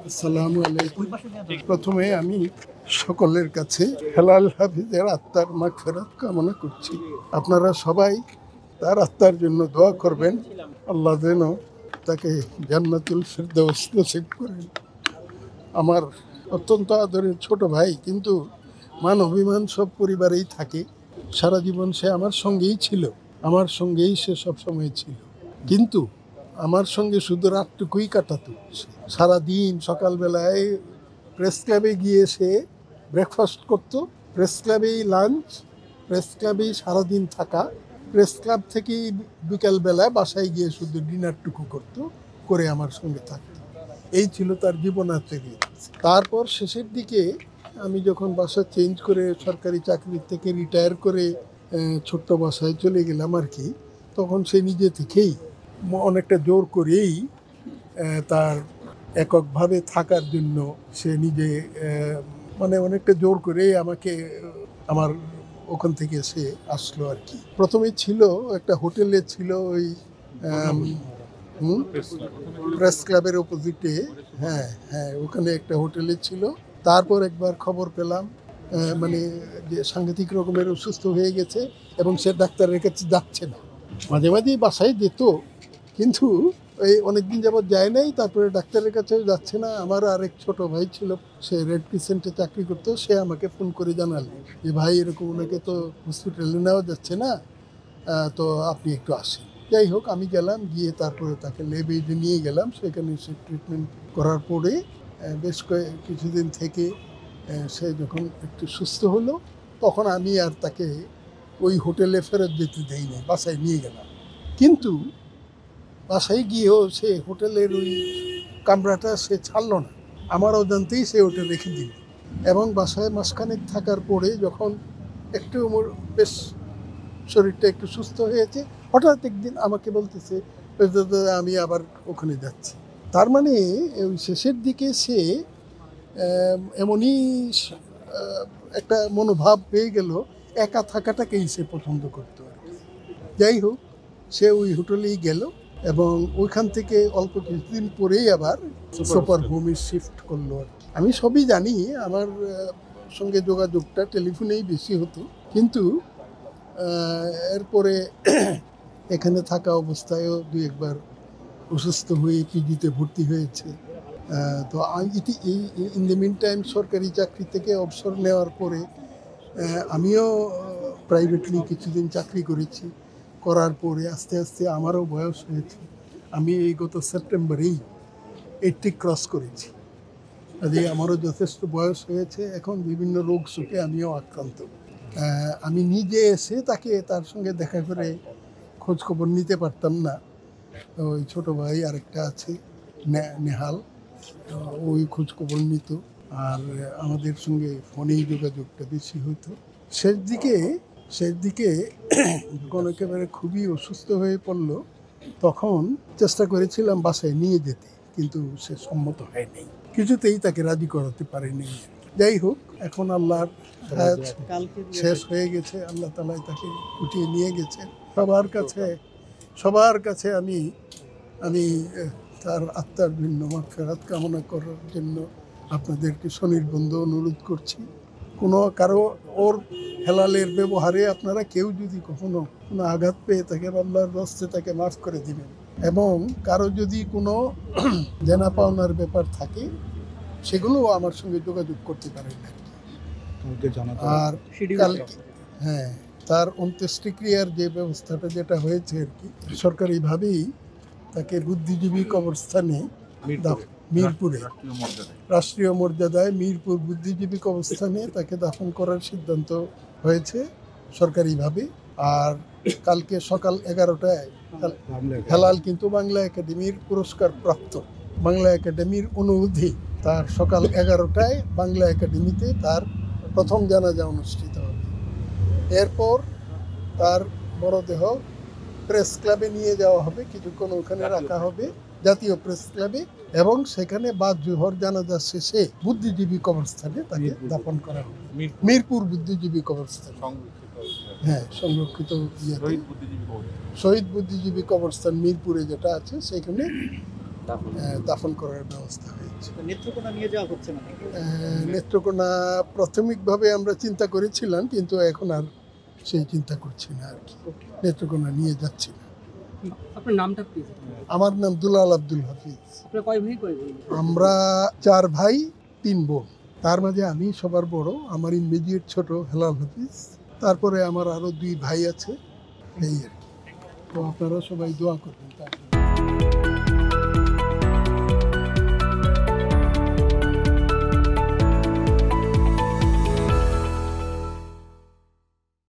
আসসালামু আলাইকুম। প্রথমে আমি সকলের কাছে হেলাল হাফিজের আত্মার মাগফিরাত কামনা করছি। আপনারা সবাই তার আত্মার জন্য দোয়া করবেন, আল্লাহ যেন তাকে জান্নাতুল ফিরদাউস নসিব করেন। আমার অত্যন্ত আদরের ছোট ভাই, কিন্তু মান অভিমান সব পরিবারেই থাকে। সারা জীবন সে আমার সঙ্গেই ছিল, আমার সঙ্গেই সে সবসময় ছিল, কিন্তু আমার সঙ্গে শুধু রাতটুকুই কাটাতো। সারাদিন সকালবেলায় প্রেস ক্লাবে গিয়ে সে ব্রেকফাস্ট করতো, প্রেস ক্লাবেই লাঞ্চ, প্রেস ক্লাবেই সারাদিন থাকা, প্রেস ক্লাব থেকেই বিকালবেলায় বাসায় গিয়ে শুধু ডিনারটুকু করতো, করে আমার সঙ্গে থাকতো। এই ছিল তার জীবনাচর্য। তারপর শেষের দিকে আমি যখন বাসা চেঞ্জ করে সরকারি চাকরি থেকে রিটায়ার করে ছোট্ট বাসায় চলে গেলাম আর কি, তখন সে নিজে থেকেই অনেকটা জোর করেই তার এককভাবে থাকার জন্য সে নিজে মানে অনেকটা জোর করেই আমাকে আমার ওখান থেকে সে আসলো আর কি। প্রথমে ছিল একটা হোটেলে, ছিল ওই প্রেস ক্লাবের অপোজিটে, হ্যাঁ হ্যাঁ, ওখানে একটা হোটেলে ছিল। তারপর একবার খবর পেলাম মানে যে সাংঘাতিক রকমের অসুস্থ হয়ে গেছে এবং সে ডাক্তারের কাছে যাচ্ছে না। মাঝে মাঝেই বাসায় যেত, কিন্তু এই অনেকদিন যাবৎ যায় নাই। তারপরে ডাক্তারের কাছেও যাচ্ছে না। আমার আরেক ছোট ভাই ছিল, সে রেড ক্রিসেন্টে চাকরি করতো, সে আমাকে ফোন করে জানাল যে ভাই এরকম ওনাকে তো হসপিটালে নেওয়া যাচ্ছে না, তো আপনি একটু আসেন। যাই হোক, আমি গেলাম, গিয়ে তারপরে তাকে লেবে নিয়ে গেলাম। সেখানে সে ট্রিটমেন্ট করার পরে বেশ কিছুদিন থেকে সে যখন একটু সুস্থ হলো, তখন আমি আর তাকে ওই হোটেলে ফেরত যেতে দেই নাই, বাসায় নিয়ে গেলাম। কিন্তু বাসায় গিয়েও সে হোটেলের ওই কামরাটা সে ছাড়লো না, আমার অজান্তেই সে ওটা রেখে দিল। এবং বাসায় মাসখানেক থাকার পরে যখন একটু বেশ শরীরটা একটু সুস্থ হয়েছে, হঠাৎ একদিন আমাকে বলতেছে আমি আবার ওখানে যাচ্ছি। তার মানে ওই শেষের দিকে সে এমনই একটা মনোভাব পেয়ে গেল, একা থাকাটাকেই সে পছন্দ করতো আর কি। যাই হোক, সে ওই হোটেলেই গেল এবং ওইখান থেকে অল্প কিছুদিন পরেই আবার সুপার হোমে শিফট করলো আর কি। আমি সবই জানি, আমার সঙ্গে যোগাযোগটা টেলিফোনেই বেশি হতো, কিন্তু এরপরে এখানে থাকা অবস্থায়ও দুই একবার অসুস্থ হয়ে পিজিতে ভর্তি হয়েছে। তো ইন দ্য মিন টাইম সরকারি চাকরি থেকে অবসর নেওয়ার পরে আমিও প্রাইভেটলি কিছুদিন চাকরি করেছি। করার পরে আস্তে আস্তে আমারও বয়স হয়েছে। আমি এই গত সেপ্টেম্বরেই 80 ক্রস করেছি, কাজে আমারও যথেষ্ট বয়স হয়েছে। এখন বিভিন্ন রোগ শোকে আমিও আক্রান্ত। আমি নিজে এসে তার সঙ্গে দেখা করে খোঁজ খবর নিতে পারতাম না। ওই ছোটো ভাই আরেকটা আছে নেহাল, ওই খোঁজ খবর নিত, আর আমাদের সঙ্গে ফোনেই যোগাযোগটা বেশি হতো। শেষ দিকে যখন একেবারে খুবই অসুস্থ হয়ে পড়লো, তখন চেষ্টা করেছিলাম বাসায় নিয়ে যেতে, কিন্তু সে সম্মত হয়নি, কিছুতেই তাকে রাজি করাতে পারেনি। যাই হোক, এখন আল্লাহর হায়াত শেষ হয়ে গেছে, আল্লাহ তাআলা তাকে উঠিয়ে নিয়ে গেছে। সবার কাছে আমি তার আত্মার জন্য মাগফিরাত কামনা করার জন্য আপনাদেরকে সনির্বন্ধ অনুরোধ করছি। কারো ওর হেলালের ব্যবহারে আপনারা কেউ যদি কখনো কোনো আঘাত পেয়ে থাকে, আল্লাহর রাস্তায় তাকে মাফ করে দিবেন। এবং কারো যদি কোনো জানা পাওনার ব্যাপার থাকে, সেগুলোও আমার সঙ্গে যোগাযোগ করতে পারেন। আর হ্যাঁ, তার অন্ত্যেষ্টিক্রিয়ার যে ব্যবস্থাটা যেটা হয়েছে আর কি, সরকারিভাবেই তাকে বুদ্ধিজীবী কবরস্থানে মিরপুরে রাষ্ট্রীয় মর্যাদায় মিরপুর বুদ্ধিজীবী কবরস্থানে তাকে দাফন করার সিদ্ধান্ত হয়েছে সরকারিভাবে। আর কালকে সকাল 11টায় হেলাল কিন্তু বাংলা একাডেমির পুরস্কার প্রাপ্ত, বাংলা একাডেমির অনুরোধে তার সকাল 11টায় বাংলা একাডেমিতে তার প্রথম জানাজা অনুষ্ঠিত হবে। এরপর তার মরদেহ প্রেস ক্লাবে নিয়ে যাওয়া হবে, কিছুক্ষণ ওখানে রাখা হবে জাতীয় প্রেস ক্লাবে, এবং সেখানে বাদ জোহর জানাজা শেষে বুদ্ধিজীবী কবরস্থানে তাকে দাফন করা হবে। মিরপুর বুদ্ধিজীবী কবরস্থান, হ্যাঁ, সংরক্ষিত শহীদ বুদ্ধিজীবী কবরস্থান মিরপুরে যেটা আছে, সেখানে দাফন করার ব্যবস্থা হয়েছে। নেত্রকোনা নিয়ে যাওয়া হচ্ছে না নাকি? নেত্রকোনা প্রাথমিকভাবে আমরা চিন্তা করেছিলাম, কিন্তু এখন আর সেই চিন্তা করছি না আর কি। নেত্রকোনা নিয়ে যাচ্ছি না। আপনার নামটা প্লিজ? আমার নাম দুলাল আব্দুল হাফিজ। আপনার কয় ভাই কয় বোন? আমরা 4 ভাই 3 বোন। তার মাঝে আমি সবার বড়। আমার ইমিডিয়েট ছোট হেলাল হাফিজ। তারপরে আমার আরো 2 ভাই আছে, এই আর কি। তো আপনারা সবাই দোয়া করবেন তার জন্য।